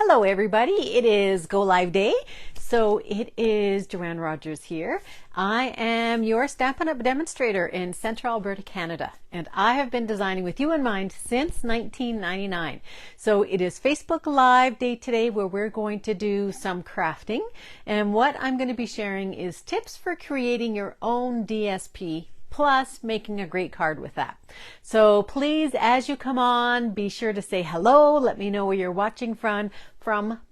Hello everybody, it is Go Live Day. So it is Joanne Rogers here. I am your Stampin' Up! Demonstrator in Central Alberta, Canada, and I have been designing with you in mind since 1999. So it is Facebook Live Day today where we're going to do some crafting, and what I'm going to be sharing is tips for creating your own DSP plus making a great card with that. So please, as you come on, be sure to say hello. Let me know where you're watching from.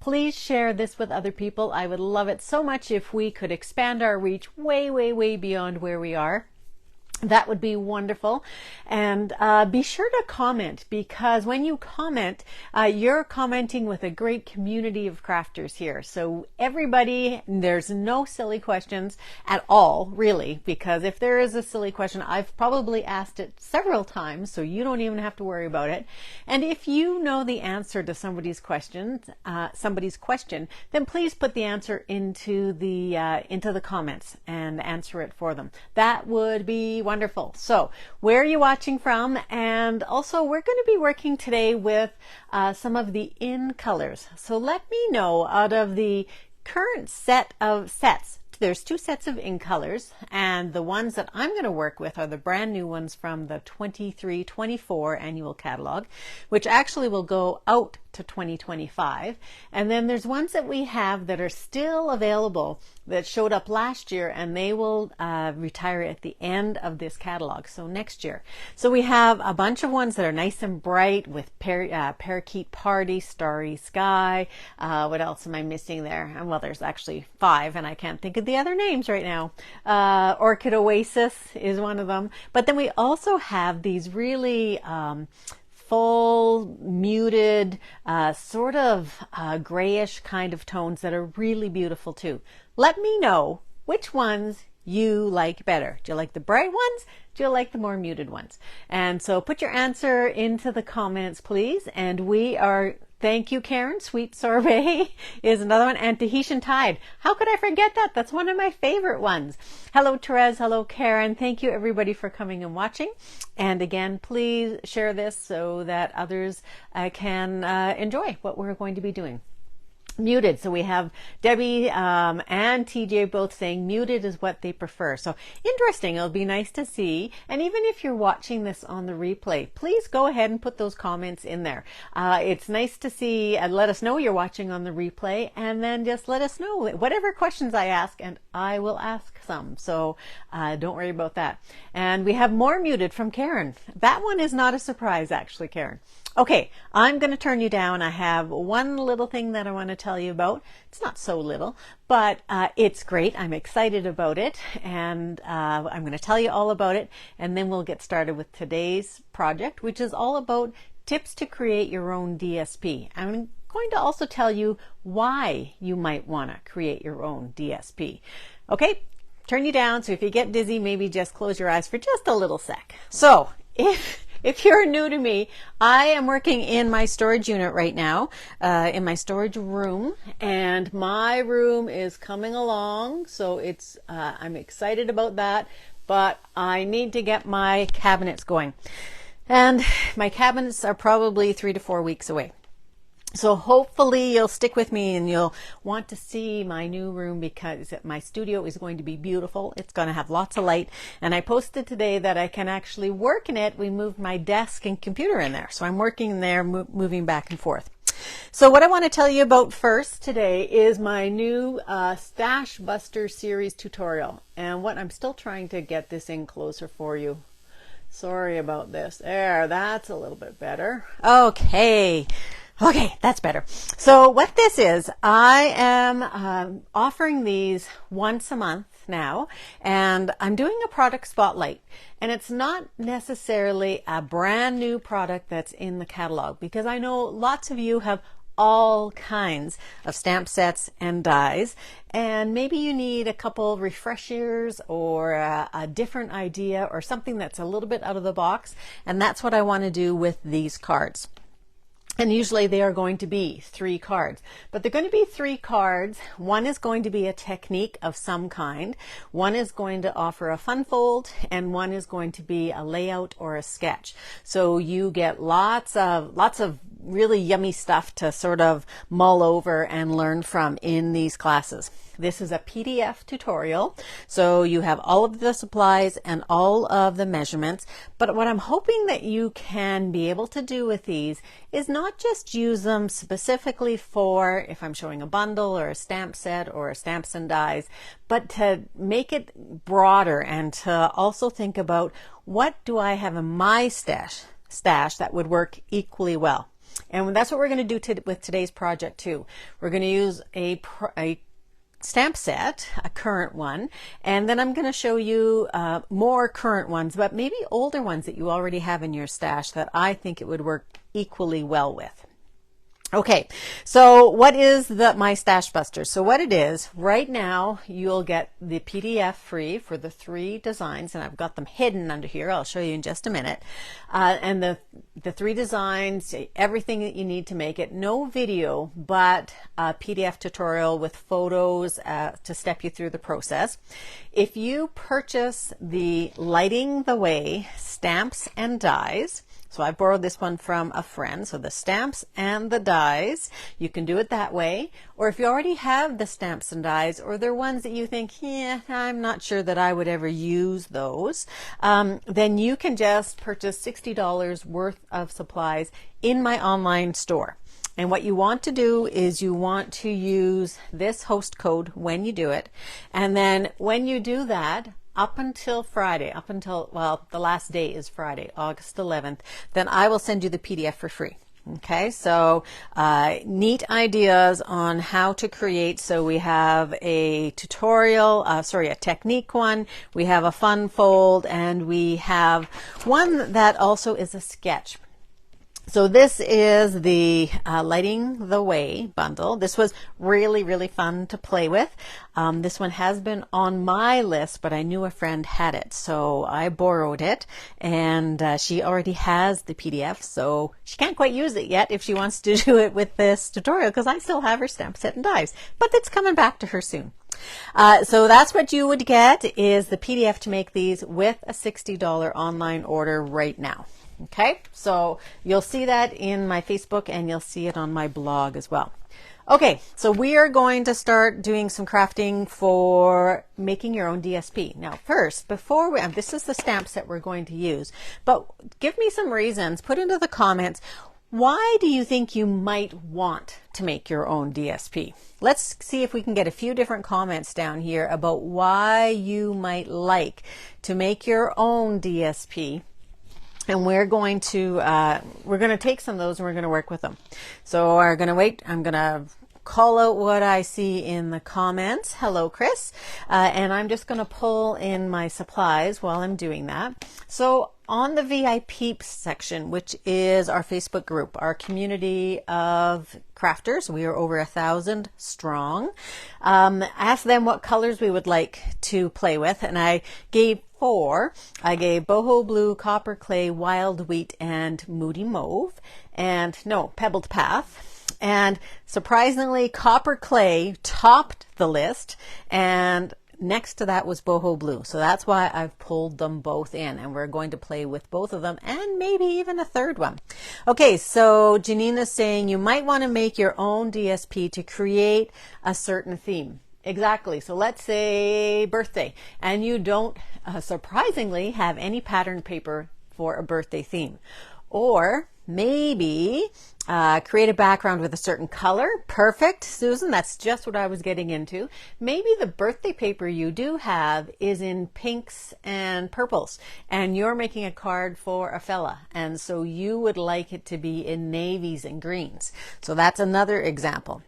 Please share this with other people. I would love it so much if we could expand our reach way beyond where we are. That would be wonderful. And be sure to comment, because when you comment, you're commenting with a great community of crafters here. So everybody, there's no silly questions at all, really, because if there is a silly question, I've probably asked it several times, so you don't even have to worry about it. And if you know the answer to somebody's question, then please put the answer into the comments and answer it for them. That would be wonderful. So where are you watching from? And also we're going to be working today with some of the in colors. So let me know, out of the current set of sets, there's two sets of in colors, and the ones that I'm going to work with are the brand new ones from the 23-24 annual catalog, which actually will go out to 2025. And then there's ones that we have that are still available that showed up last year, and they will retire at the end of this catalog, so next year. So we have a bunch of ones that are nice and bright with Parakeet Party, Starry Sky. What else am I missing there? Well, there's actually 5, and I can't think of the other names right now. Orchid Oasis is one of them. But then we also have these really full, muted, sort of grayish kind of tones that are really beautiful too. Let me know which ones you like better. Do you like the bright ones? Do you like the more muted ones? And so put your answer into the comments, please. And we are... Thank you, Karen. Sweet Sorbet is another one. And Tahitian Tide. How could I forget that? That's one of my favorite ones. Hello, Therese. Hello, Karen. Thank you, everybody, for coming and watching. And again, please share this so that others can enjoy what we're going to be doing. Muted. So we have Debbie and TJ both saying muted is what they prefer. So interesting. It'll be nice to see. And even if you're watching this on the replay, please go ahead and put those comments in there. It's nice to see, and let us know you're watching on the replay, and then just let us know whatever questions I ask, and I will ask some. So don't worry about that. And we have more muted from Karen. That one is not a surprise, actually, Karen. Okay, I'm going to turn you down. I have one little thing that I want to tell you about. It's not so little, but it's great. I'm excited about it, and I'm going to tell you all about it, and then we'll get started with today's project, which is all about tips to create your own DSP. I'm going to also tell you why you might want to create your own DSP. Okay, turn you down, so if you get dizzy, maybe just close your eyes for just a little sec. So if you're new to me, I am working in my storage unit right now, in my storage room, and my room is coming along, so it's I'm excited about that, but I need to get my cabinets going. And my cabinets are probably 3 to 4 weeks away. So hopefully you'll stick with me and you'll want to see my new room, because my studio is going to be beautiful. It's going to have lots of light. And I posted today that I can actually work in it. We moved my desk and computer in there. So I'm working in there, moving back and forth. So what I want to tell you about first today is my new Stash Buster series tutorial. And what I'm still trying to get this in closer for you. Sorry about this. There, that's a little bit better. Okay. Okay, that's better. So what this is, I am offering these once a month now, and I'm doing a product spotlight. And it's not necessarily a brand new product that's in the catalog, because I know lots of you have all kinds of stamp sets and dies, and maybe you need a couple refreshers or a different idea or something that's a little bit out of the box, and that's what I want to do with these cards. And usually they are going to be 3 cards, but they're going to be 3 cards. One is going to be a technique of some kind. One is going to offer a fun fold, and one is going to be a layout or a sketch. So you get lots of really yummy stuff to sort of mull over and learn from in these classes. This is a PDF tutorial, so you have all of the supplies and all of the measurements. But what I'm hoping that you can be able to do with these is not just use them specifically for if I'm showing a bundle or a stamp set or a stamps and dies, but to make it broader and to also think about what do I have in my stash that would work equally well. And that's what we're going to do with today's project too. We're going to use a stamp set, a current one, and then I'm going to show you more current ones, but maybe older ones that you already have in your stash that I think it would work equally well with. Okay, so what is my Stash Buster? So what it is, right now you'll get the PDF free for the 3 designs, and I've got them hidden under here. I'll show you in just a minute. And the 3 designs, everything that you need to make it, no video, but a PDF tutorial with photos to step you through the process. If you purchase the Lighting the Way Stamps and Dies, so I borrowed this one from a friend. So the stamps and the dies, you can do it that way. Or if you already have the stamps and dies, or they're ones that you think, yeah, I'm not sure that I would ever use those, then you can just purchase $60 worth of supplies in my online store. And what you want to do is you want to use this host code when you do it. And then when you do that, up until Friday, well, the last day is Friday, August 11th, then I will send you the PDF for free. Okay, so neat ideas on how to create. So we have a tutorial, a technique one, we have a fun fold, and we have one that also is a sketch. So this is the Lighting the Way bundle. This was really, really fun to play with. This one has been on my list, but I knew a friend had it, so I borrowed it, and she already has the PDF, so she can't quite use it yet if she wants to do it with this tutorial, because I still have her stamp set and dies, but it's coming back to her soon. So that's what you would get, is the PDF to make these with a $60 online order right now. Okay, so you'll see that in my Facebook, and you'll see it on my blog as well. Okay, so we are going to start doing some crafting for making your own DSP. Now first, before this is the stamp set we're going to use, but give me some reasons, put into the comments, why do you think you might want to make your own DSP? Let's see if we can get a few different comments down here about why you might like to make your own DSP. And we're going to take some of those and we're going to work with them. So we're going to wait. I'm going to call out what I see in the comments. Hello, Chris. And I'm just going to pull in my supplies while I'm doing that. So on the VIP section, which is our Facebook group, our community of crafters, we are over 1,000 strong. Asked them what colors we would like to play with, and I gave 4. I gave boho blue, copper clay, wild wheat, and moody mauve, and no, pebbled path. And surprisingly, copper clay topped the list, and next to that was boho blue. So that's why I've pulled them both in, and we're going to play with both of them and maybe even a third one. Okay, so Janina's saying you might want to make your own DSP to create a certain theme. Exactly. So let's say birthday, and you don't surprisingly have any pattern paper for a birthday theme. Or maybe create a background with a certain color. Perfect, Susan. That's just what I was getting into. Maybe the birthday paper you do have is in pinks and purples, and you're making a card for a fella, and so you would like it to be in navies and greens. So that's another example.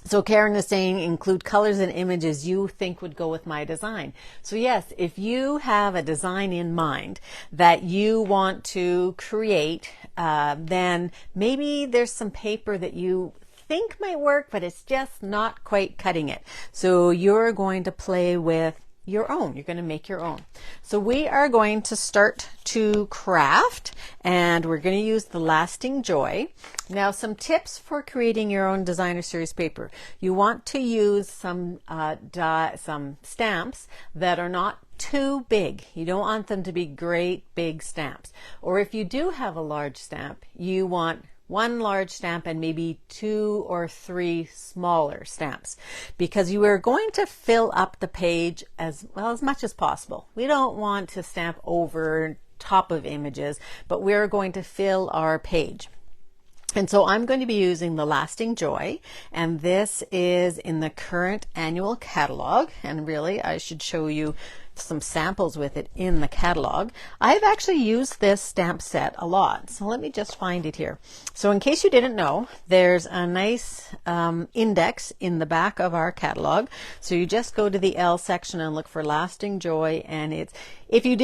So Karen is saying include colors and images you think would go with my design. So yes, if you have a design in mind that you want to create, then maybe there's some paper that you think might work, but it's just not quite cutting it. So you're going to play with your own. You're going to make your own. So we are going to start to craft, and we're going to use the Lasting Joy. Now, some tips for creating your own designer series paper. You want to use some stamps that are not too big. You don't want them to be great big stamps. Or if you do have a large stamp, you want one large stamp and maybe 2 or 3 smaller stamps, because you are going to fill up the page as much as possible. We don't want to stamp over top of images, but we're going to fill our page. And so I'm going to be using the Lasting Joy, and this is in the current annual catalog, and really I should show you some samples with it in the catalog. I've actually used this stamp set a lot, so let me just find it here. So in case you didn't know, there's a nice index in the back of our catalog. So you just go to the L section and look for Lasting Joy, and it's, if you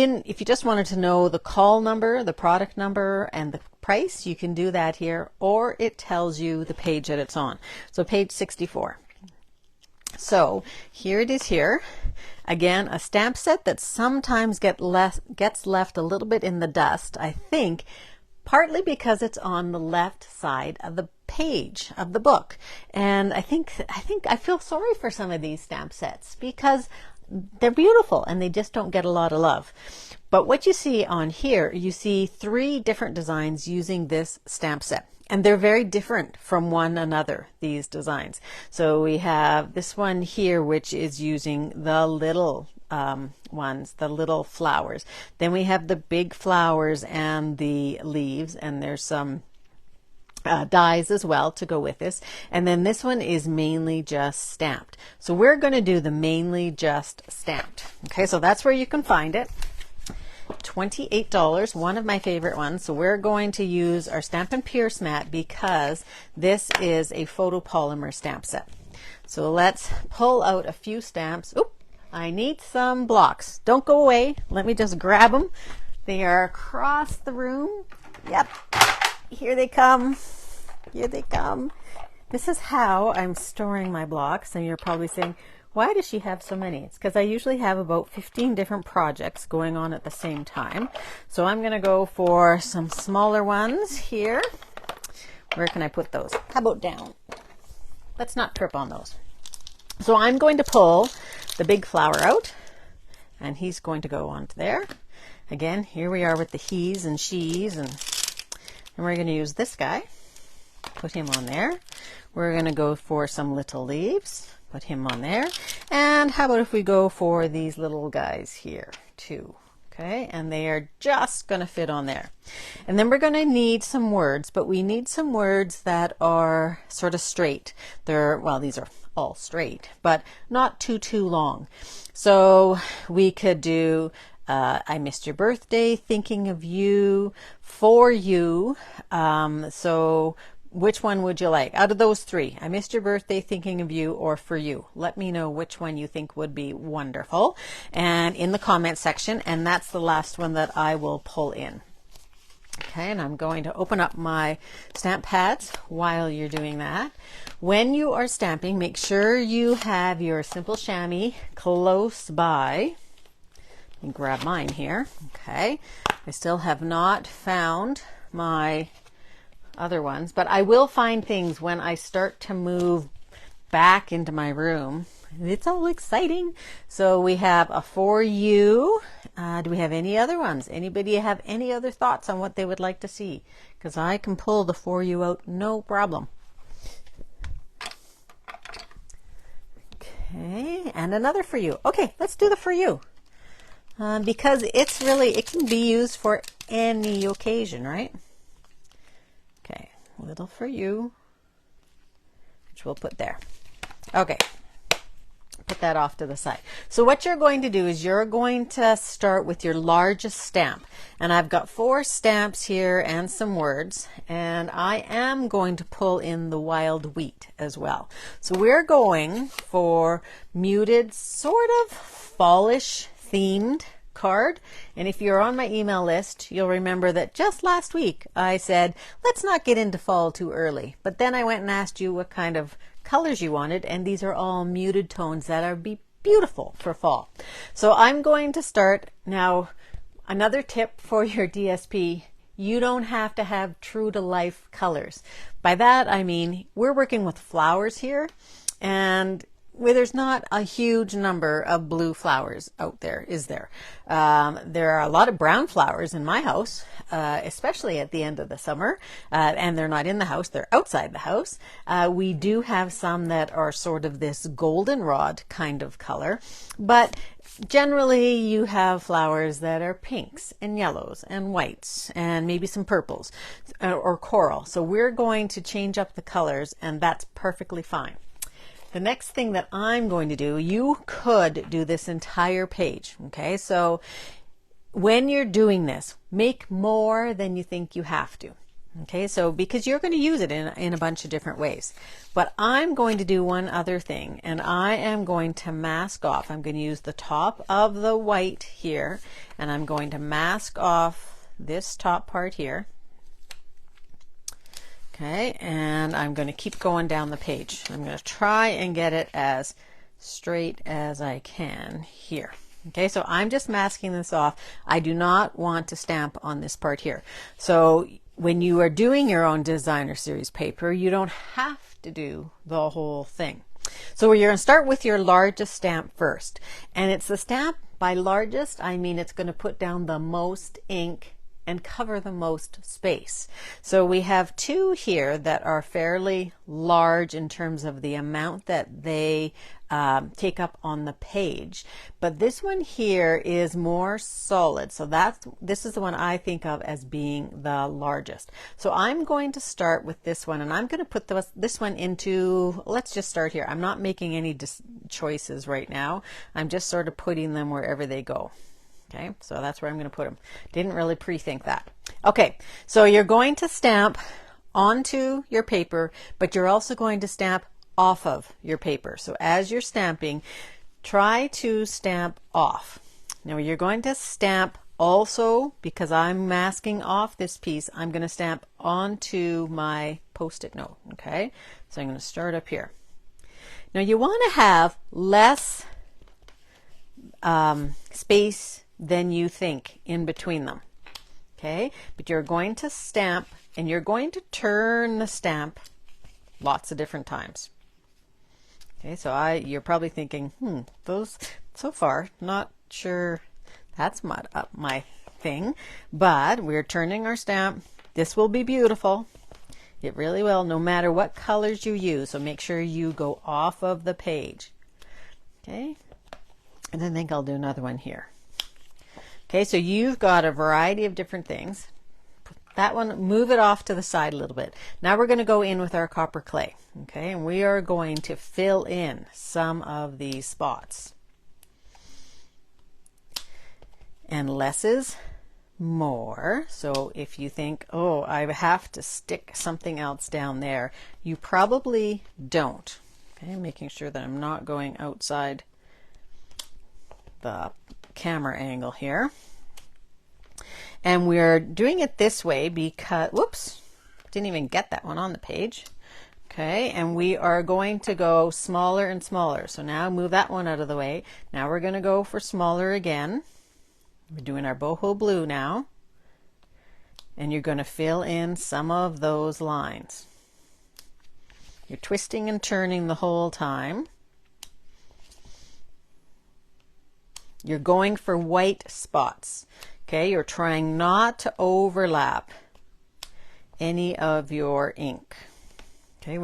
just wanted to know the call number, the product number, and the price, you can do that here, or it tells you the page that it's on. So page 64. So here it is here. Again, a stamp set that sometimes gets left a little bit in the dust, I think, partly because it's on the left side of the page of the book. And I think I feel sorry for some of these stamp sets because they're beautiful and they just don't get a lot of love. But what you see on here, you see 3 different designs using this stamp set. And they're very different from one another, these designs. So we have this one here, which is using the little ones, the little flowers. Then we have the big flowers and the leaves, and there's some dies as well to go with this. And then this one is mainly just stamped. So we're going to do the mainly just stamped. Okay, so that's where you can find it. $28, one of my favorite ones. So we're going to use our Stampin' Pierce mat because this is a photopolymer stamp set. So let's pull out a few stamps. Oop, I need some blocks. Don't go away. Let me just grab them. They are across the room. Yep, here they come. Here they come. This is how I'm storing my blocks, and you're probably saying, why does she have so many? It's because I usually have about 15 different projects going on at the same time. So I'm going to go for some smaller ones here. Where can I put those? How about down? Let's not trip on those. So I'm going to pull the big flower out, and he's going to go onto there. Again, here we are with the he's and she's, and we're going to use this guy. Put him on there. We're going to go for some little leaves. Put him on there. And how about if we go for these little guys here too? Okay, and they are just going to fit on there. And then we're going to need some words, but we need some words that are sort of straight. Well, these are all straight, but not too long. So we could do I missed your birthday, thinking of you, for you. So which one would you like out of those 3? I missed your birthday, thinking of you, or for you. Let me know which one you think would be wonderful, and in the comment section, and that's the last one that I will pull in. Okay, and I'm going to open up my stamp pads while you're doing that. When you are stamping, make sure you have your simple chamois close by. And grab mine here. Okay, I still have not found my other ones, but I will find things when I start to move back into my room. It's all exciting. So we have a for you. Do we have any other ones? Anybody have any other thoughts on what they would like to see? Because I can pull the for you out, no problem. Okay, and another for you. Okay, let's do the for you. Because it can be used for any occasion, right? Okay, little for you, which we'll put there. Okay, put that off to the side. So what you're going to do is you're going to start with your largest stamp. And I've got 4 stamps here and some words, and I am going to pull in the wild wheat as well. So we're going for muted, sort of fallish themed card. And if you're on my email list, you'll remember that just last week I said, let's not get into fall too early. But then I went and asked you what kind of colors you wanted, and these are all muted tones that are be beautiful for fall. So I'm going to start now. Another tip for your DSP, you don't have to have true to life colors. By that I mean we're working with flowers here, and where there's not a huge number of blue flowers out there, is there? There are a lot of brown flowers in my house, especially at the end of the summer, and they're not in the house, they're outside the house. We do have some that are sort of this goldenrod kind of color, but generally you have flowers that are pinks and yellows and whites and maybe some purples or coral. So we're going to change up the colors, and that's perfectly fine. The next thing that I'm going to do, you could do this entire page, okay? So when you're doing this, make more than you think you have to, okay? So because you're going to use it in a bunch of different ways. But I'm going to do one other thing, and I am going to mask off. I'm going to use the top of the white here, and I'm going to mask off this top part here. Okay, and I'm going to keep going down the page. I'm going to try and get it as straight as I can here. Okay, so I'm just masking this off. I do not want to stamp on this part here. So when you are doing your own designer series paper, you don't have to do the whole thing. So you're going to start with your largest stamp first. And it's the stamp, by largest, I mean it's going to put down the most ink and cover the most space. So we have two here that are fairly large in terms of the amount that they take up on the page, but this one here is more solid. So this is the one I think of as being the largest. So I'm going to start with this one, and I'm going to put this one into, let's just start here. I'm not making any choices right now. I'm just sort of putting them wherever they go. Okay, so that's where I'm going to put them. Didn't really pre-think that. Okay, so you're going to stamp onto your paper, but you're also going to stamp off of your paper. So as you're stamping, try to stamp off. Now you're going to stamp also, because I'm masking off this piece, I'm going to stamp onto my Post-it note. Okay, so I'm going to start up here. Now you want to have less space than you think in between them. Okay, but you're going to stamp, and you're going to turn the stamp lots of different times. Okay, so you're probably thinking, those so far, not sure that's my thing, but we're turning our stamp. This will be beautiful. It really will, no matter what colors you use. So make sure you go off of the page. Okay, and I think I'll do another one here. Okay, so you've got a variety of different things. That one, move it off to the side a little bit. Now we're going to go in with our copper clay. Okay, and we are going to fill in some of these spots. And less is more. So if you think, oh, I have to stick something else down there, you probably don't. Okay, making sure that I'm not going outside the camera angle here. And we're doing it this way because, whoops, didn't even get that one on the page. Okay, and we are going to go smaller and smaller. So now move that one out of the way. Now we're going to go for smaller again. We're doing our boho blue now. And you're going to fill in some of those lines. You're twisting and turning the whole time. You're going for white spots. Okay, you're trying not to overlap any of your ink. Okay,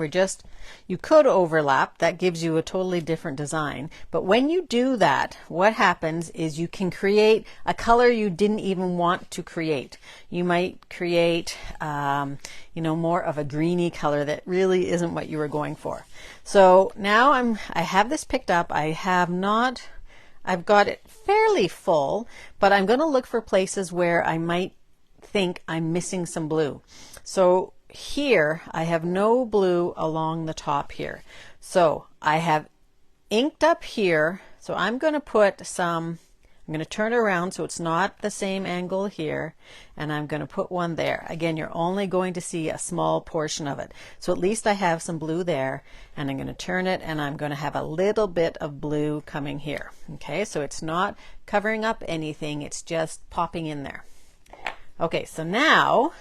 you could overlap, that gives you a totally different design. But when you do that, what happens is you can create a color you didn't even want to create. You might create, more of a greeny color that really isn't what you were going for. So now I have this picked up. I've got it fairly full, but I'm going to look for places where I might think I'm missing some blue. So here I have no blue along the top here. So I have inked up here. So I'm going to put some I'm going to turn it around so it's not the same angle here, and I'm going to put one there. Again, you're only going to see a small portion of it. So at least I have some blue there, and I'm going to turn it, and I'm going to have a little bit of blue coming here. Okay, so it's not covering up anything, it's just popping in there. Okay, so now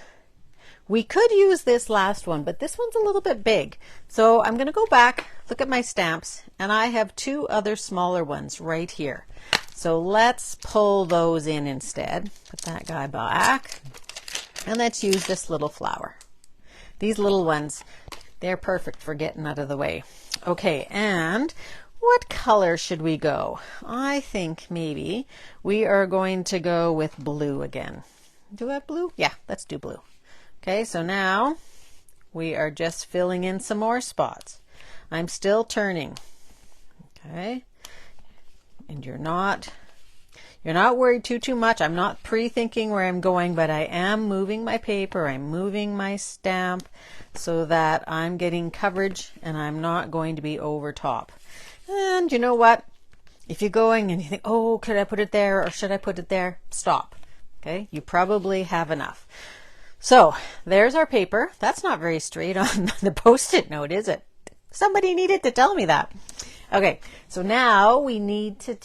we could use this last one, but this one's a little bit big. So I'm going to go back, look at my stamps, and I have two other smaller ones right here. So let's pull those in instead. Put that guy back. And let's use this little flower. These little ones, they're perfect for getting out of the way. Okay, and what color should we go? I think maybe we are going to go with blue again. Do I have blue? Yeah, let's do blue. Okay, so now we are just filling in some more spots. I'm still turning. Okay. And you're not worried too much. I'm not pre-thinking where I'm going, but I am moving my paper, I'm moving my stamp so that I'm getting coverage and I'm not going to be over top. And you know what? If you're going and you think, oh, could I put it there or should I put it there? Stop. Okay, you probably have enough. So there's our paper. That's not very straight on the Post-it note, is it? Somebody needed to tell me that. Okay, so now we need to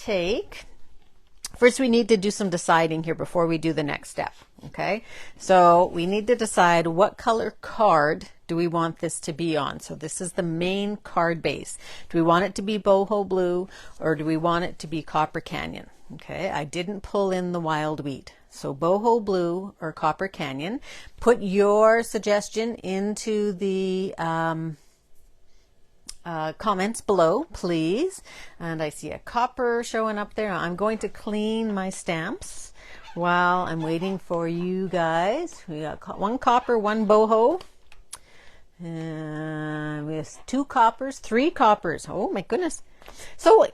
first we need to do some deciding here before we do the next step. Okay, so we need to decide what color card do we want this to be on. So this is the main card base. Do we want it to be boho blue or do we want it to be Copper Canyon? Okay, I didn't pull in the wild wheat. So boho blue or Copper Canyon. Put your suggestion into the comments below, please. And I see a copper showing up there. I'm going to clean my stamps while I'm waiting for you guys. We got one copper, one boho. And we have two coppers, three coppers. Oh my goodness. So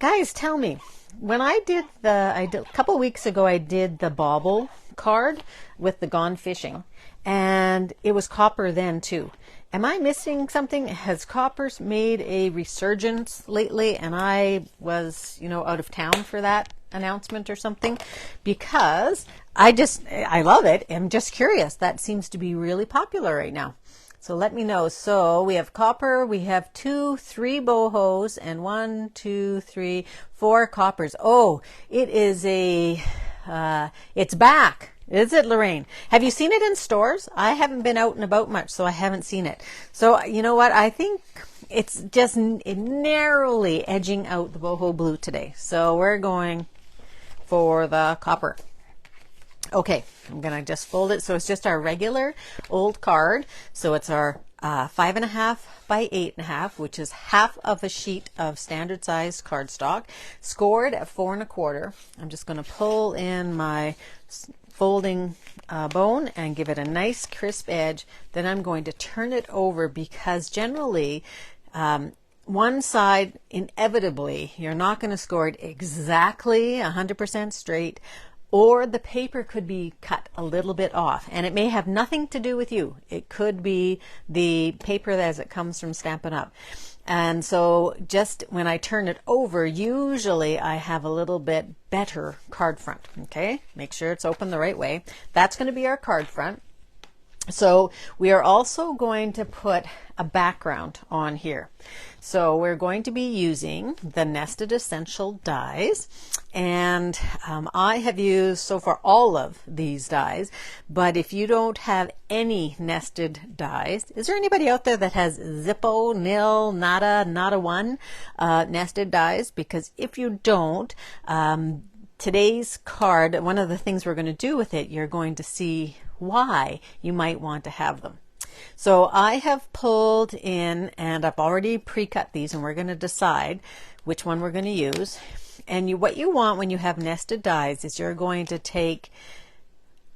guys, tell me, when I did a couple weeks ago, I did the bauble card with the Gone Fishing, and it was copper then too. Am I missing something? Has coppers made a resurgence lately? And I was, out of town for that announcement or something, because I love it. I'm just curious. That seems to be really popular right now. So let me know. So we have copper, we have 2, 3 bohos, and 1, 2, 3, 4 coppers. Oh, it is it's back. Is it, Lorraine? Have you seen it in stores? I haven't been out and about much, so I haven't seen it. So you know what? I think it's just narrowly edging out the boho blue today. So we're going for the copper. Okay, I'm going to just fold it. So it's just our regular old card. So it's our 5.5 by 8.5, which is half of a sheet of standard size cardstock, scored at 4 1/4. I'm just going to pull in my folding bone and give it a nice crisp edge. Then I'm going to turn it over, because generally one side, inevitably, you're not going to score it exactly 100% straight, or the paper could be cut a little bit off, and it may have nothing to do with you. It could be the paper as it comes from Stampin' Up. And so just when I turn it over, usually I have a little bit better card front. Okay, make sure it's open the right way. That's going to be our card front. So we are also going to put a background on here. So we're going to be using the Nested Essential dies, and I have used so far all of these dies, but if you don't have any nested dies, is there anybody out there that has Zippo, nil, nada, nada one nested dies? Because if you don't, today's card, one of the things we're going to do with it, you're going to see why you might want to have them. So I have pulled in, and I've already pre-cut these, and we're going to decide which one we're going to use. And what you want when you have nested dies is you're going to take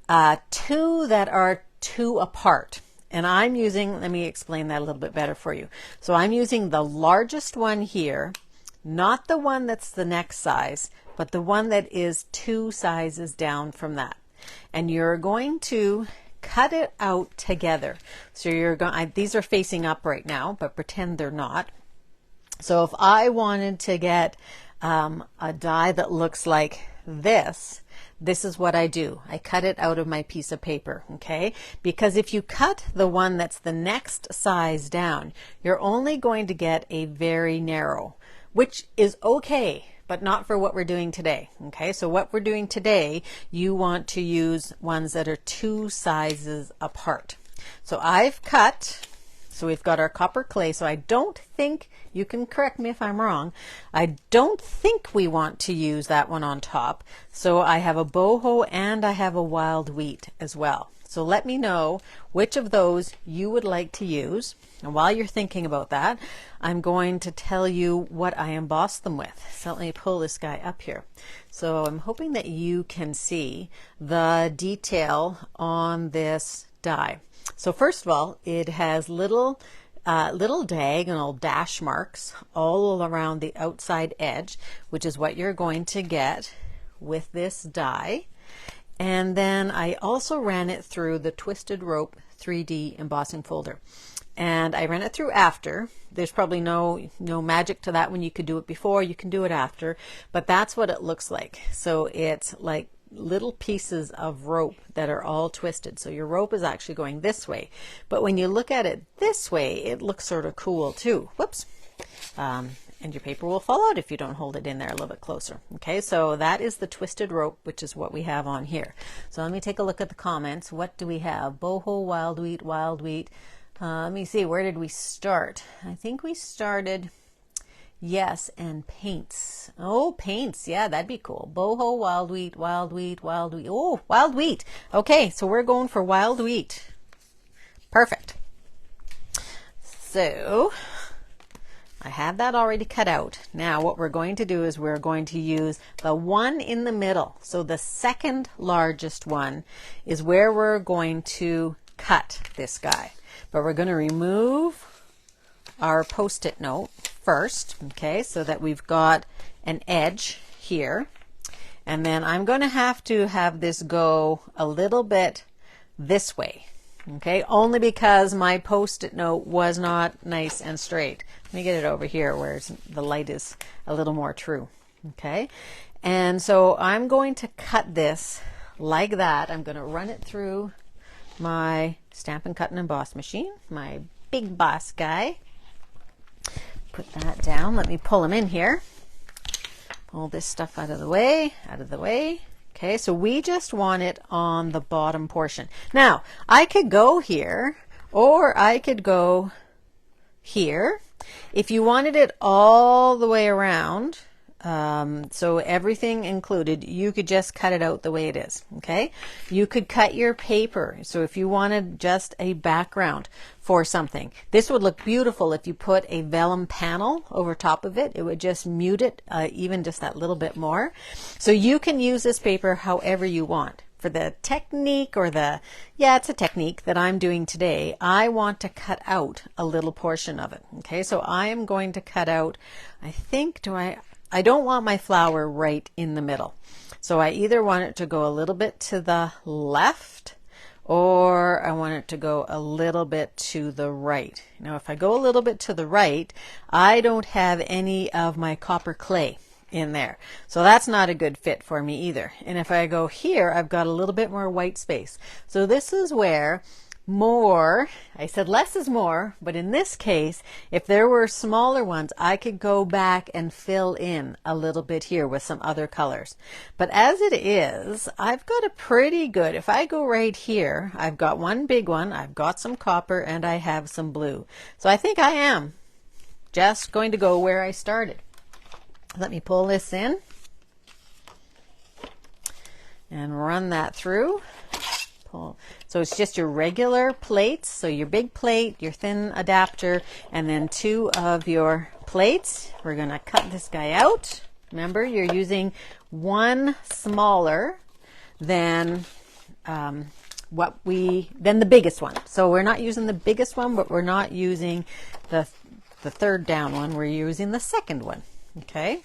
2 that are 2 apart. And I'm using, let me explain that a little bit better for you. So I'm using the largest one here, not the one that's the next size, but the one that is 2 sizes down from that. And you're going to cut it out together. So you're going, these are facing up right now, but pretend they're not. So if I wanted to get a die that looks like this is what I do. I cut it out of my piece of paper, okay? Because if you cut the one that's the next size down, you're only going to get a very narrow, which is okay, but not for what we're doing today, okay? So what we're doing today, you want to use ones that are 2 sizes apart. So I've cut, so we've got our copper clay. So I don't think, you can correct me if I'm wrong, I don't think we want to use that one on top. So I have a boho and I have a wild wheat as well. So let me know which of those you would like to use. And while you're thinking about that, I'm going to tell you what I embossed them with. So let me pull this guy up here. So I'm hoping that you can see the detail on this die. So first of all, it has little diagonal dash marks all around the outside edge, which is what you're going to get with this die. And then I also ran it through the Twisted Rope 3D embossing folder. And I ran it through after. There's probably no magic to that when you could do it before, you can do it after, but that's what it looks like. So it's like little pieces of rope that are all twisted. So your rope is actually going this way, but when you look at it this way, it looks sort of cool too. Whoops. And your paper will fall out if you don't hold it in there a little bit closer. Okay, so that is the twisted rope, which is what we have on here. So let me take a look at the comments. What do we have? Boho, wild wheat, wild wheat. Let me see, where did we start? I think we started, yes, and paints. Oh, paints, yeah, that'd be cool. Boho, wild wheat, wild wheat, wild wheat. Oh, wild wheat. Okay, so we're going for wild wheat. Perfect. So I have that already cut out. Now what we're going to do is we're going to use the one in the middle. So the second largest one is where we're going to cut this guy. But we're going to remove our Post-it note first, okay, so that we've got an edge here. And then I'm going to have this go a little bit this way, okay, only because my Post-it note was not nice and straight. Let me get it over here where the light is a little more true, okay. And so I'm going to cut this like that. I'm going to run it through my Stampin' Cut and Emboss machine, my big boss guy. Put that down. Let me pull him in here. Pull this stuff out of the way, out of the way. Okay, so we just want it on the bottom portion. Now, I could go here, or I could go here. If you wanted it all the way around, so everything included, you could just cut it out the way it is, okay? You could cut your paper. So if you wanted just a background for something, this would look beautiful if you put a vellum panel over top of it. It would just mute it even just that little bit more. So you can use this paper however you want. For the technique, or it's a technique that I'm doing today, I want to cut out a little portion of it, okay? So I am going to cut out, I don't want my flower right in the middle. So I either want it to go a little bit to the left, or I want it to go a little bit to the right. Now, if I go a little bit to the right, I don't have any of my copper clay in there. So that's not a good fit for me either. And if I go here, I've got a little bit more white space. So this is where I said less is more, but in this case, if there were smaller ones, I could go back and fill in a little bit here with some other colors. But as it is, I've got a pretty good, if I go right here, I've got one big one, I've got some copper, and I have some blue. So I think I am just going to go where I started. Let me pull this in and run that through. Pull. So it's just your regular plates. So your big plate, your thin adapter, and then 2 of your plates. We're going to cut this guy out. Remember, you're using one smaller than the biggest one. So we're not using the biggest one, but we're not using the third down one. We're using the second one. Okay,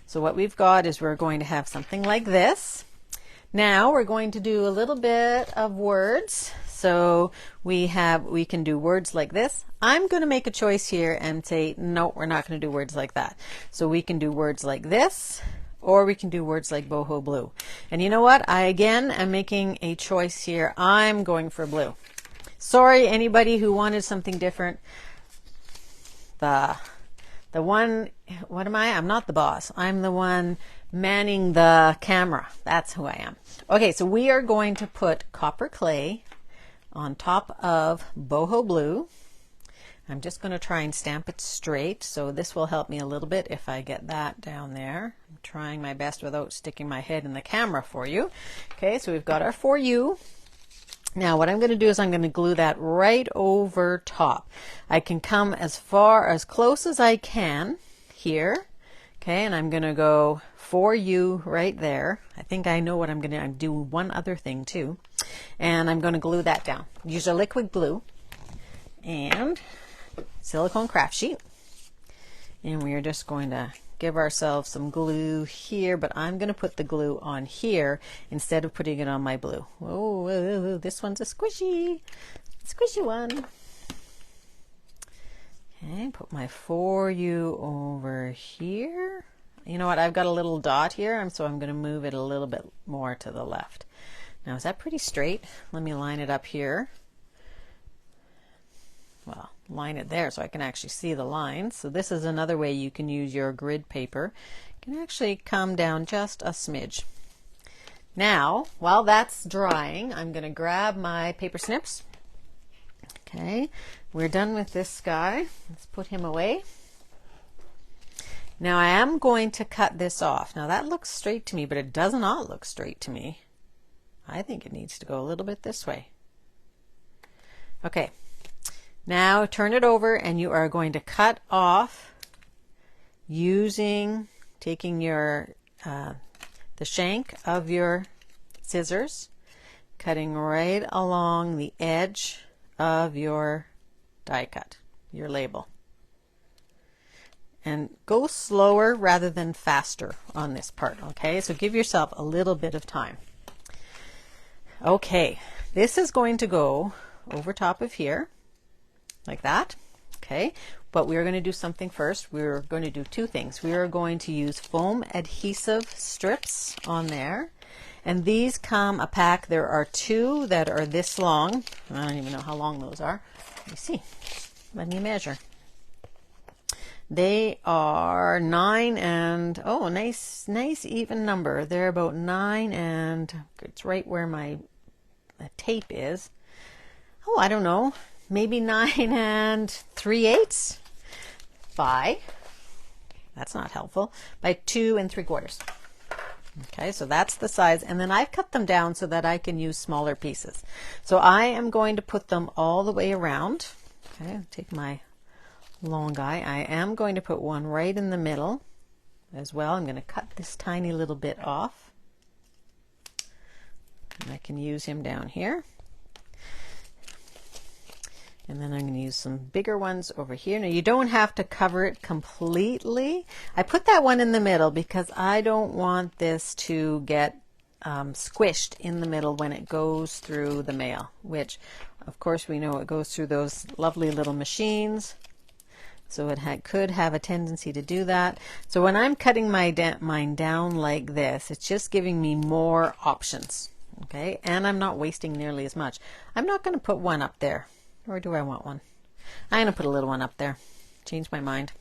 so what we've got is we're going to have something like this. Now we're going to do a little bit of words. So we can do words like this. I'm going to make a choice here and say, no, we're not going to do words like that. So we can do words like this, or we can do words like boho blue. And you know what? I again am making a choice here. I'm going for blue. Sorry, anybody who wanted something different. The one, what am I? I'm not the boss. I'm the one manning the camera. That's who I am. Okay, so we are going to put copper clay on top of boho blue. I'm just going to try and stamp it straight, so this will help me a little bit if I get that down there. I'm trying my best without sticking my head in the camera for you. Okay, so we've got our For You. Now what I'm going to do is I'm going to glue that right over top. I can come as close as I can here. Okay, and I'm going to go For You right there. I think I know what I'm going to do. One other thing too. And I'm going to glue that down. Use a liquid glue and silicone craft sheet. And we are just going to give ourselves some glue here, but I'm going to put the glue on here instead of putting it on my blue. Oh, this one's a squishy one. Okay, put my For You over here. You know what? I've got a little dot here, so I'm going to move it a little bit more to the left. Now, is that pretty straight? Let me line it up here. Well, line it there so I can actually see the lines. So this is another way you can use your grid paper. You can actually come down just a smidge. Now, while that's drying, I'm going to grab my paper snips. Okay, we're done with this guy. Let's put him away. Now I am going to cut this off. Now that looks straight to me, but it does not look straight to me. I think it needs to go a little bit this way. Okay. Now turn it over and you are going to cut off taking your the shank of your scissors, cutting right along the edge of your die cut, your label. And go slower rather than faster on this part, okay? So give yourself a little bit of time. Okay, this is going to go over top of here. Like that, okay? But we're going to do something first. We're going to do two things. We are going to use foam adhesive strips on there. And these come a pack. There are two that are this long. I don't even know how long those are. Let me see. Let me measure. They are 9 and, oh, nice even number. They're about 9 and, it's right where my tape is. Oh, I don't know. Maybe 9 3/8 by, that's not helpful, by 2 3/4. Okay, so that's the size. And then I've cut them down so that I can use smaller pieces. So I am going to put them all the way around. Okay, take my long guy. I am going to put one right in the middle as well. I'm going to cut this tiny little bit off. And I can use him down here. And then I'm going to use some bigger ones over here. Now you don't have to cover it completely. I put that one in the middle because I don't want this to get squished in the middle when it goes through the mail, which of course we know it goes through those lovely little machines. So it could have a tendency to do that. So when I'm cutting mine down like this, it's just giving me more options. Okay, and I'm not wasting nearly as much. I'm not going to put one up there. Or do I want one? I'm going to put a little one up there. Change my mind.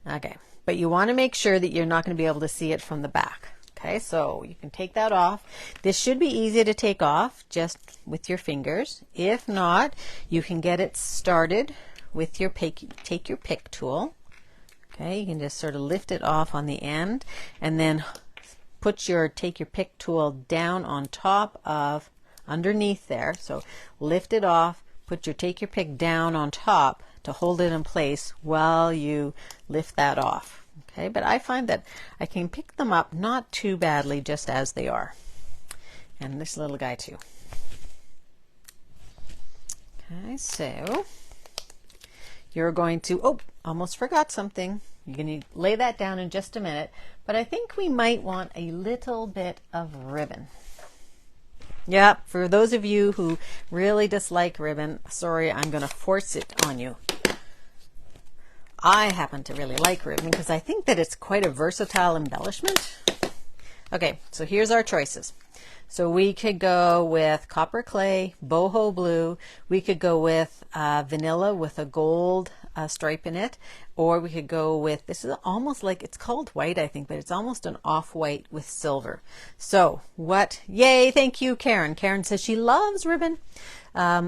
Okay, but you want to make sure that you're not going to be able to see it from the back. Okay, so you can take that off. This should be easy to take off just with your fingers. If not, you can get it started with your take your pick tool. Okay, you can just sort of lift it off on the end and then put your take your pick tool down on top of underneath there. So lift it off, put your take your pick down on top to hold it in place while you lift that off. Okay, but I find that I can pick them up not too badly just as they are. And this little guy too. Okay, so you're going to, oh, almost forgot something. You're going to lay that down in just a minute, but I think we might want a little bit of ribbon. Yeah, for those of you who really dislike ribbon, sorry, I'm going to force it on you. I happen to really like ribbon because I think that it's quite a versatile embellishment. Okay, so here's our choices. So we could go with copper clay, boho blue. We could go with vanilla with a gold stripe in it. Or we could go with, this is almost like, it's called white, I think, but it's almost an off-white with silver. So yay, thank you, Karen. Karen says she loves ribbon.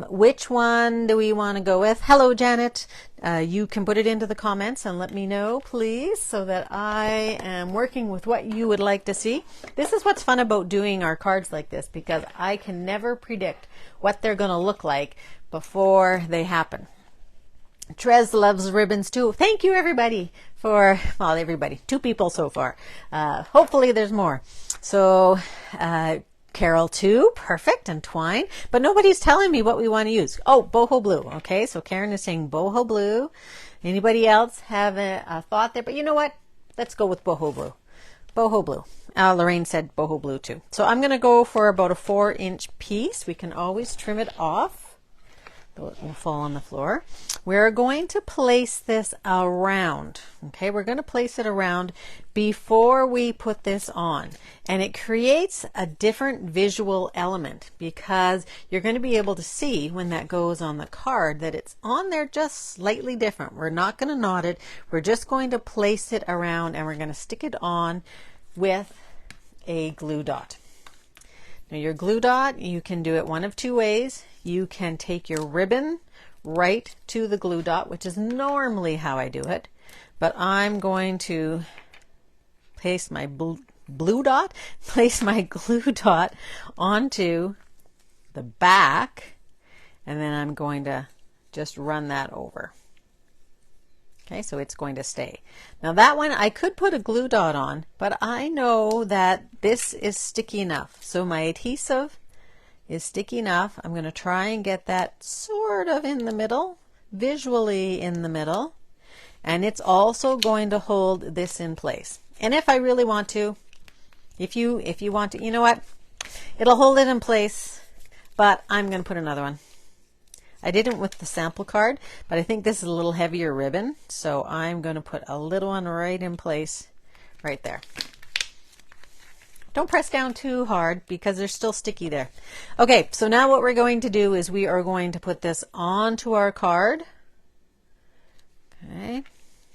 Which one do we want to go with? Hello, Janet. You can put it into the comments and let me know, please, so that I am working with what you would like to see. This is what's fun about doing our cards like this, because I can never predict what they're going to look like before they happen. Trez loves ribbons too. Thank you, everybody, for, well, everybody, 2 people so far. Hopefully there's more. So, Carol too, perfect, and twine, but nobody's telling me what we want to use. Oh, boho blue. Okay, so Karen is saying boho blue. Anybody else have a thought there? But you know what? Let's go with boho blue. Boho blue. Lorraine said boho blue too. So I'm going to go for about a 4-inch piece. We can always trim it off, though it will fall on the floor. We're going to place this around. Okay, we're going to place it around before we put this on. And it creates a different visual element because you're going to be able to see when that goes on the card that it's on there just slightly different. We're not going to knot it. We're just going to place it around and we're going to stick it on with a glue dot. Now your glue dot, you can do it one of 2 ways. You can take your ribbon right to the glue dot, which is normally how I do it, but I'm going to place my glue dot onto the back, and then I'm going to just run that over. Okay, so it's going to stay. Now that one I could put a glue dot on, but I know that this is sticky enough. So my adhesive is sticky enough. I'm going to try and get that sort of in the middle, visually in the middle, and it's also going to hold this in place. And if I really want to, if you want to, you know what? It'll hold it in place, but I'm going to put another one. I didn't with the sample card, but I think this is a little heavier ribbon, so I'm going to put a little one right in place right there. Don't press down too hard because they're still sticky there. Okay, so now what we're going to do is we are going to put this onto our card. Okay,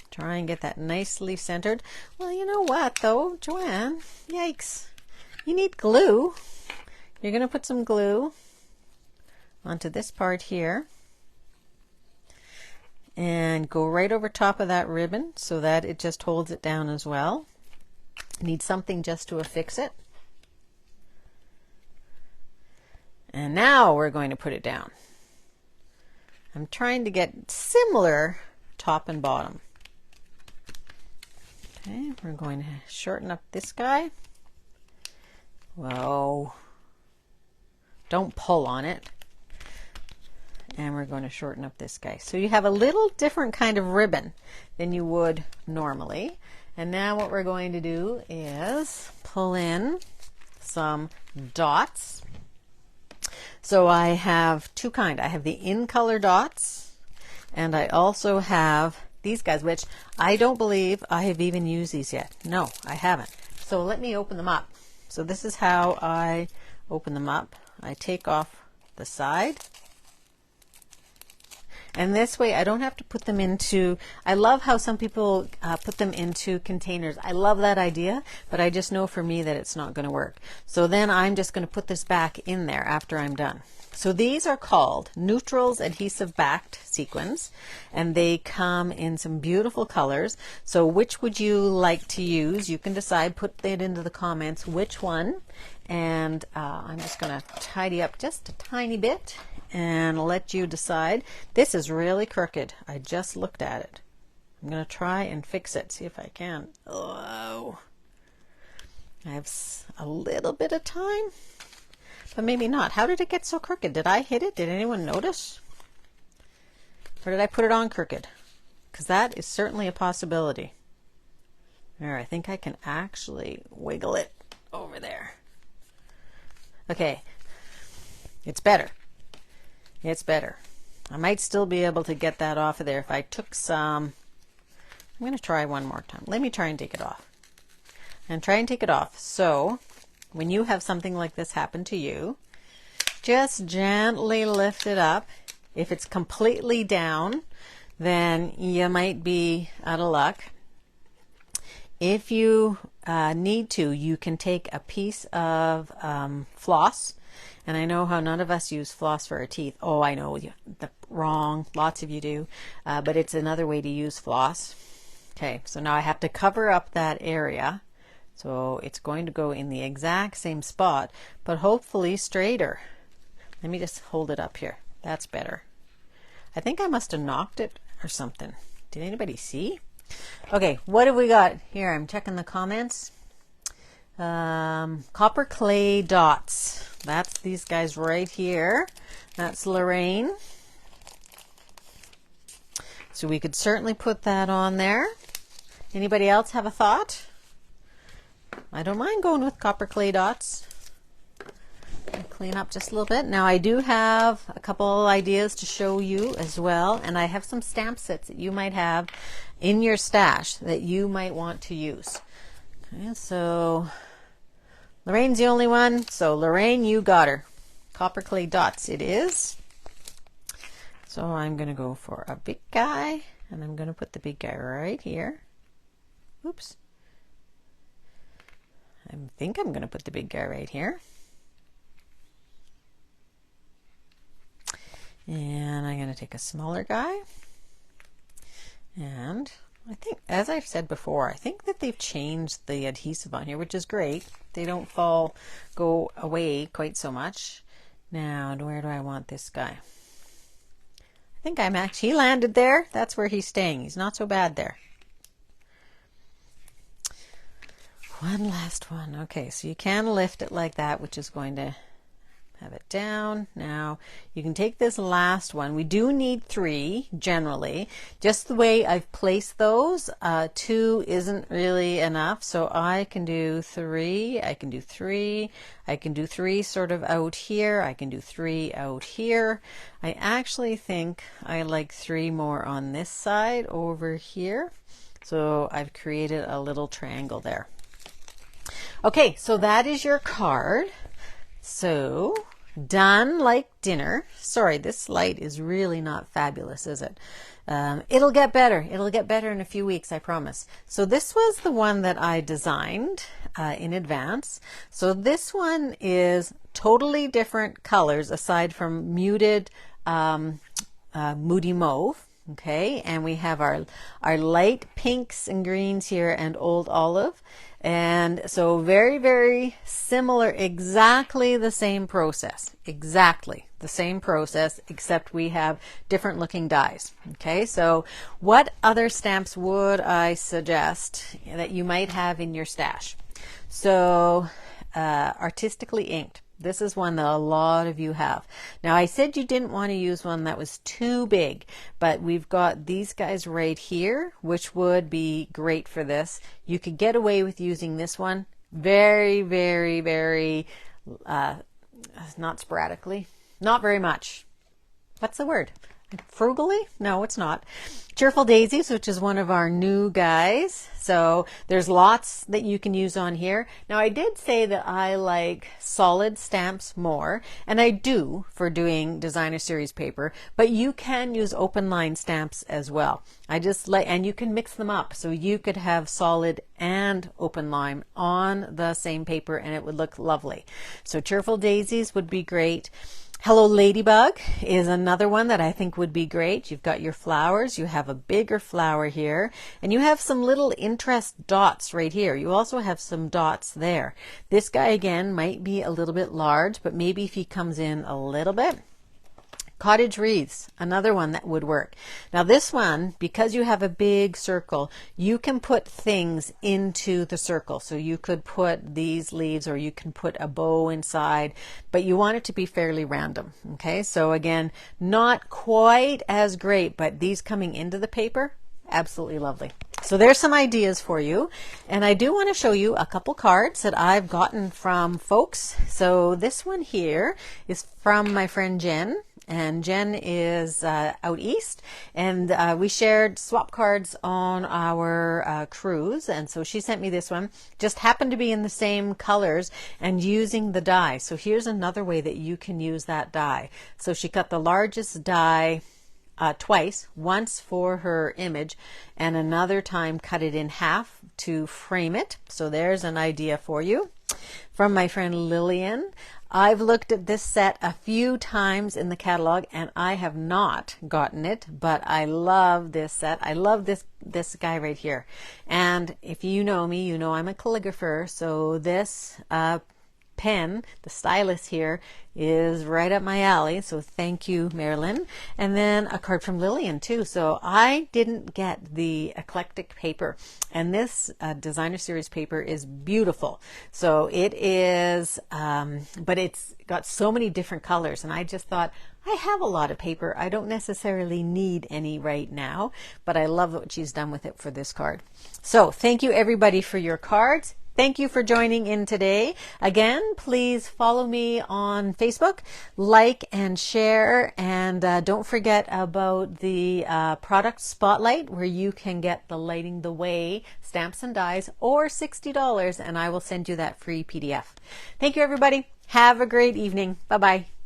try and get that nicely centered. Well, you know what though, Joanne? Yikes. You need glue. You're going to put some glue onto this part here and go right over top of that ribbon so that it just holds it down as well. Need something just to affix it. And now we're going to put it down. I'm trying to get similar top and bottom. Okay, we're going to shorten up this guy. Whoa. Don't pull on it. And we're going to shorten up this guy. So you have a little different kind of ribbon than you would normally. And now what we're going to do is pull in some dots. So I have 2 kinds. I have the in-color dots, and I also have these guys, which I don't believe I have even used these yet. No, I haven't. So let me open them up. So this is how I open them up. I take off the side. And this way I don't have to put them into, I love how some people put them into containers. I love that idea, but I just know for me that it's not going to work. So then I'm just going to put this back in there after I'm done. So these are called Neutrals Adhesive Backed Sequins, and they come in some beautiful colors. So which would you like to use? You can decide, put it into the comments which one. And I'm just going to tidy up just a tiny bit and let you decide. This is really crooked. I just looked at it. I'm going to try and fix it, see if I can. Oh, I have a little bit of time, but maybe not. How did it get so crooked? Did I hit it? Did anyone notice? Or did I put it on crooked? Because that is certainly a possibility. There, I think I can actually wiggle it over there. Okay, it's better. It's better. I might still be able to get that off of there if I took some I'm going to try one more time. Let me try and take it off. And try and take it off. So when you have something like this happen to you, just gently lift it up. If it's completely down, then you might be out of luck. If you need to, you can take a piece of floss. And I know how none of us use floss for our teeth. Oh, I know, wrong. Lots of you do. But it's another way to use floss. Okay, so now I have to cover up that area. So it's going to go in the exact same spot, but hopefully straighter. Let me just hold it up here. That's better. I think I must have knocked it or something. Did anybody see? Okay, what have we got here? I'm checking the comments. Copper clay dots. That's these guys right here. That's Lorraine. So we could certainly put that on there. Anybody else have a thought? I don't mind going with copper clay dots. I'll clean up just a little bit. Now I do have a couple ideas to show you as well, and I have some stamp sets that you might have in your stash that you might want to use. Okay, so Lorraine's the only one, so Lorraine, you got her. Copper clay dots it is. So I'm going to go for a big guy, and I'm going to put the big guy right here. Oops. I think I'm going to put the big guy right here. And I'm going to take a smaller guy. And I think, as I've said before, I think that they've changed the adhesive on here, which is great. They don't go away quite so much. Now, where do I want this guy? I think he landed there. That's where he's staying. He's not so bad there. One last one. Okay, so you can lift it like that, which is going to have it down. Now you can take this last one. We do need 3 generally. Just the way I've placed those, 2 isn't really enough. So I can do 3. I can do 3. I can do 3 sort of out here. I can do 3 out here. I actually think I like 3 more on this side over here. So I've created a little triangle there. Okay, so that is your card. So, done like dinner. Sorry, this light is really not fabulous, is it? It'll get better. It'll get better in a few weeks, I promise. So this was the one that I designed in advance. So this one is totally different colors aside from muted moody mauve. Okay, and we have our light pinks and greens here and old olive. And so very, very similar, exactly the same process, except we have different looking dies. Okay, so what other stamps would I suggest that you might have in your stash? So artistically inked. This is one that a lot of you have. Now I said you didn't want to use one that was too big, but we've got these guys right here, which would be great for this. You could get away with using this one very, very, very, not sporadically, not very much. What's the word? Frugally? No, it's not. Cheerful Daisies, which is one of our new guys. So there's lots that you can use on here. Now I did say that I like solid stamps more, and I do for doing designer series paper, but you can use open line stamps as well. And you can mix them up. So you could have solid and open line on the same paper and it would look lovely. So Cheerful Daisies would be great. Hello Ladybug is another one that I think would be great. You've got your flowers, you have a bigger flower here, and you have some little interest dots right here. You also have some dots there. This guy again might be a little bit large, but maybe if he comes in a little bit. Cottage wreaths, another one that would work. Now this one, because you have a big circle, you can put things into the circle. So you could put these leaves or you can put a bow inside, but you want it to be fairly random. Okay, so again, not quite as great, but these coming into the paper, absolutely lovely. So there's some ideas for you. And I do want to show you a couple cards that I've gotten from folks. So this one here is from my friend Jen. and Jen is out east, and we shared swap cards on our cruise, and so she sent me this one. Just happened to be in the same colors and using the die. So here's another way that you can use that die. So she cut the largest die twice, once for her image and another time cut it in half to frame it. So there's an idea for you. From my friend Lillian, I've looked at this set a few times in the catalog and I have not gotten it, but I love this set. I love this guy right here. And if you know me, you know I'm a calligrapher, so this pen, the stylus here, is right up my alley. So thank you, Marilyn. And then a card from Lillian too. So I didn't get the eclectic paper, and this designer series paper is beautiful. So it is, but it's got so many different colors, and I just thought, I have a lot of paper. I don't necessarily need any right now, but I love what she's done with it for this card. So thank you everybody for your cards. Thank you for joining in today. Again, please follow me on Facebook, like and share, and don't forget about the product spotlight where you can get the Lighting the Way stamps and dies, or $60, and I will send you that free PDF. Thank you everybody. Have a great evening. Bye-bye.